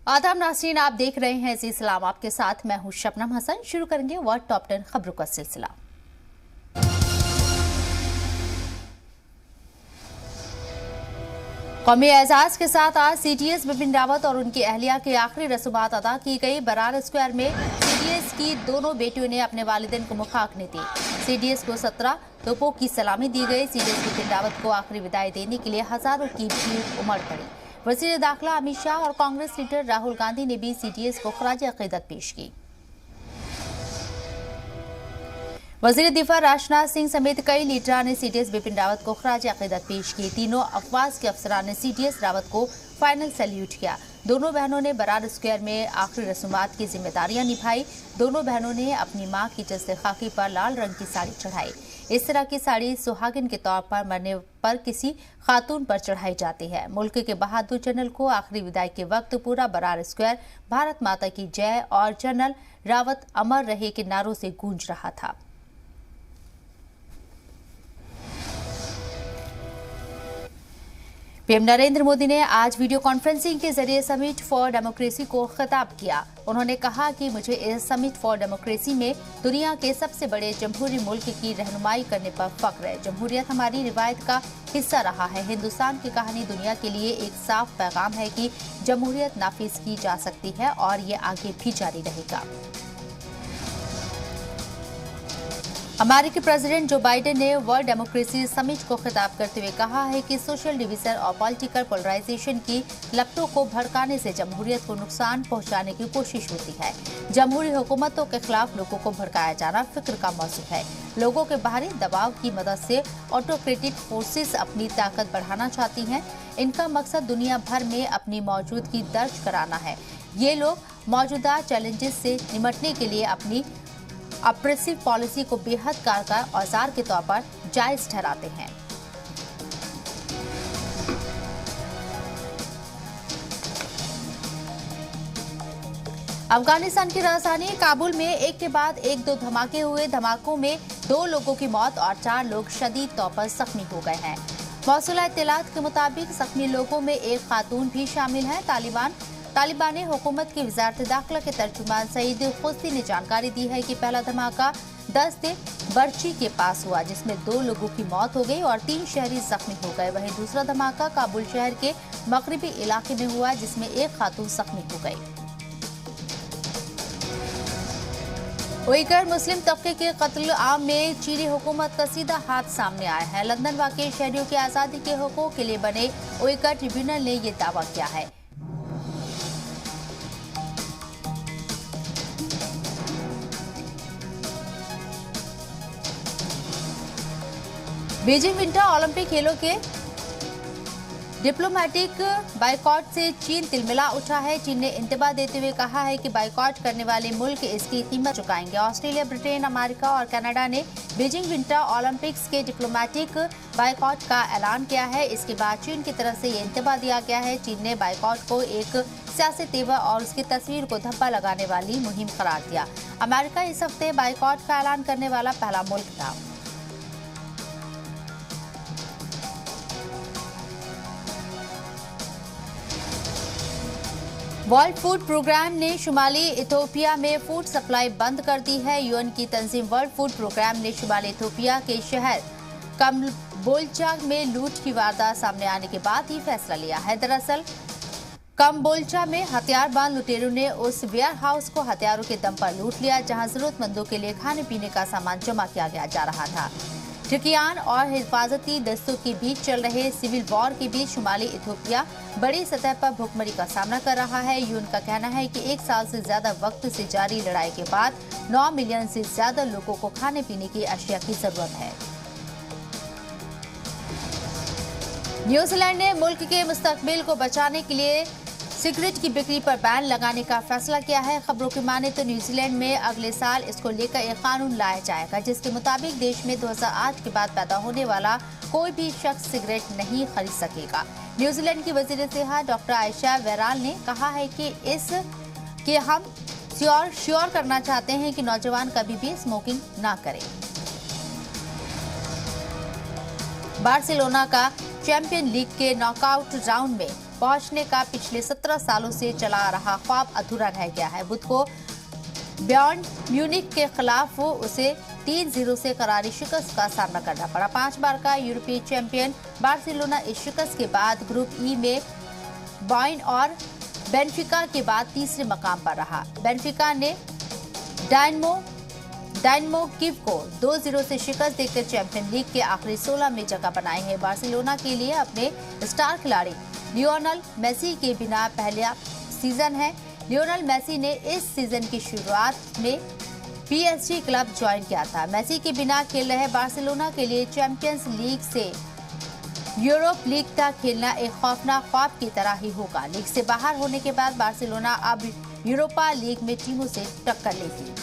आदाब नाज़रीन, आप देख रहे हैं जी सलाम आपके साथ मैं हूं शबनम हसन। शुरू करेंगे वर्ल्ड टॉप 10 खबरों का सिलसिला। कौमी एजाज के साथ आज सीडीएस बिपिन रावत और उनकी अहलिया की आखिरी रसूमात अदा की गई। बरार स्क्वायर में सीडीएस की दोनों बेटियों ने अपने वालिदैन को मुखाग्नि दी। सीडीएस को 17 तोपों की सलामी दी गई। सीडीएस बिपिन रावत को आखिरी विदाई देने के लिए हजारों की भीड़ उमड़ पड़ी। वज़ीर दाखिला अमित शाह और कांग्रेस लीडर राहुल गांधी ने भी सीडीएस को खराज अकीदत पेश की। वज़ीर दिफा राजनाथ सिंह समेत कई लीडरान ने सीडीएस बिपिन रावत को खराज अकीदत पेश की। तीनों अफवाज के अफसरान ने सीडीएस रावत को फाइनल सैल्यूट किया। दोनों बहनों ने बरार स्क्वायर में आखिरी रसूमात की जिम्मेदारियां निभाई। दोनों बहनों ने अपनी मां की जस्ते खाकी पर लाल रंग की साड़ी चढ़ाई। इस तरह की साड़ी सुहागिन के तौर पर मरने पर किसी खातून पर चढ़ाई जाती है। मुल्क के बहादुर जनरल को आखिरी विदाई के वक्त पूरा बरार स्क्वायर भारत माता की जय और जनरल रावत अमर रहे के नारों से गूंज रहा था। पीएम नरेंद्र मोदी ने आज वीडियो कॉन्फ्रेंसिंग के जरिए समिट फॉर डेमोक्रेसी को खिताब किया। उन्होंने कहा कि मुझे इस समिट फॉर डेमोक्रेसी में दुनिया के सबसे बड़े जमहूरी मुल्क की रहनुमाई करने पर फख्र है। जमहूरियत हमारी रिवायत का हिस्सा रहा है। हिंदुस्तान की कहानी दुनिया के लिए एक साफ पैगाम है कि जमहूरियत नाफिज की जा सकती है और ये आगे भी जारी रहेगा। अमेरिकी प्रेसिडेंट जो बाइडेन ने वर्ल्ड डेमोक्रेसी समिट को खिताब करते हुए कहा है कि सोशल डिवीजन और पॉलिटिकल पोलराइजेशन की लपटों को भड़काने से जमहूरियत को नुकसान पहुंचाने की कोशिश होती है। जमहूरी हुकूमतों के खिलाफ लोगों को भड़काया जाना फिक्र का मौजू है। लोगों के बाहरी दबाव की मदद से ऑटोक्रेटिक फोर्सेस अपनी ताकत बढ़ाना चाहती हैं। इनका मकसद दुनिया भर में अपनी मौजूदगी दर्ज कराना है। ये लोग मौजूदा चैलेंजेस से निपटने के लिए अपनी अप्रेसिव पॉलिसी को बेहद कारगर औजार के तौर पर जायज ठहराते हैं। अफगानिस्तान की राजधानी काबुल में एक के बाद एक दो धमाके हुए। धमाकों में 2 लोगों की मौत और 4 लोग शदीद तौर पर जख्मी हो गए हैं। मौसूला इत्तलात के मुताबिक जख्मी लोगों में एक खातून भी शामिल है। तालिबानी हुकूमत की वजारत दाखिला के तर्जुमान सईद खुस्ती ने जानकारी दी है कि पहला धमाका 10 दिन बर्ची के पास हुआ, जिसमें 2 लोगों की मौत हो गई और 3 शहरी जख्मी हो गए। वहीं दूसरा धमाका काबुल शहर के मगरिबी इलाके में हुआ, जिसमें एक खातून जख्मी हो गई। उइगर मुस्लिम तबके के कत्ल आम में चीनी हुकूमत का सीधा हाथ सामने आया है। लंदन वाक़ई शहरियों की आज़ादी के हकूक़ के लिए बने उइगर ट्रिब्यूनल ने यह दावा किया है। बीजिंग विंटर ओलंपिक खेलों के डिप्लोमेटिक बाइकॉट से चीन तिलमिला उठा है। चीन ने इंतबा देते हुए कहा है कि बाइकॉट करने वाले मुल्क इसकी कीमत चुकाएंगे। ऑस्ट्रेलिया, ब्रिटेन, अमेरिका और कनाडा ने बीजिंग विंटर ओलंपिक्स के डिप्लोमेटिक बाइकॉट का ऐलान किया है। इसके बाद चीन की तरफ से ये इंतबा दिया गया है। चीन ने बाइकॉट को एक सियासी तेवर और उसकी तस्वीर को धब्बा लगाने वाली मुहिम करार दिया। अमेरिका इस हफ्ते बाइकॉट का ऐलान करने वाला पहला मुल्क था। वर्ल्ड फूड प्रोग्राम ने शुमाली इथियोपिया में फूड सप्लाई बंद कर दी है। यूएन की तंजीम वर्ल्ड फूड प्रोग्राम ने शुमाली इथियोपिया के शहर कम्बोल्चा में लूट की वारदात सामने आने के बाद ही फैसला लिया है। दरअसल कम्बोल्चा में हथियारबंद लुटेरों ने उस वेयर हाउस को हथियारों के दम पर लूट लिया, जहां जरूरतमंदों के लिए खाने पीने का सामान जमा किया जा रहा था। ठिकियान और हिफाजती दस्तों के बीच चल रहे सिविल वॉर के बीच शुमाली इथियोपिया बड़ी सतह पर भुखमरी का सामना कर रहा है। यूएन का कहना है कि 1 साल से ज्यादा वक्त से जारी लड़ाई के बाद 9 मिलियन से ज्यादा लोगों को खाने पीने की अशिया की जरूरत है। न्यूजीलैंड ने मुल्क के मुस्तकबिल को बचाने के लिए सिगरेट की बिक्री पर बैन लगाने का फैसला किया है। खबरों की माने तो न्यूजीलैंड में अगले साल इसको लेकर एक कानून लाया जाएगा, जिसके मुताबिक देश में 2008 के बाद पैदा होने वाला कोई भी शख्स सिगरेट नहीं खरीद सकेगा। न्यूजीलैंड की वजीर सेहत डॉक्टर आयशा वेराल ने कहा है कि हम श्योर करना चाहते हैं कि नौजवान कभी भी स्मोकिंग ना करें। बार्सिलोना का चैंपियन लीग के नॉकआउट राउंड में पहुंचने का पिछले 17 सालों से चला आ रहा ख्वाब अधूरा रह गया है। बुध को बायर्न म्यूनिख के खिलाफ उसे 3-0 से करारी शिकस्त का सामना करना पड़ा। 5 बार का यूरोपीय चैंपियन बार्सिलोना इस शिकस्त के बाद ग्रुप ई में बायर्न और बेनफिका के बाद तीसरे मकाम पर रहा। बेनफिका ने डायनामो कीव को 2-0 से शिकस्त देकर चैंपियन लीग के आखिरी 16 में जगह बनाई है। बार्सिलोना के लिए अपने स्टार खिलाड़ी लियोनेल मेसी के बिना पहला सीजन है। लियोनेल मेसी ने इस सीजन की शुरुआत में पीएसजी क्लब ज्वाइन किया था। मेसी के बिना खेल रहे बार्सिलोना के लिए चैंपियंस लीग से यूरोप लीग तक खेलना एक खौफनाक ख्वाब की तरह ही होगा। लीग से बाहर होने के बाद बार्सिलोना अब यूरोपा लीग में टीमों से टक्कर लेगी।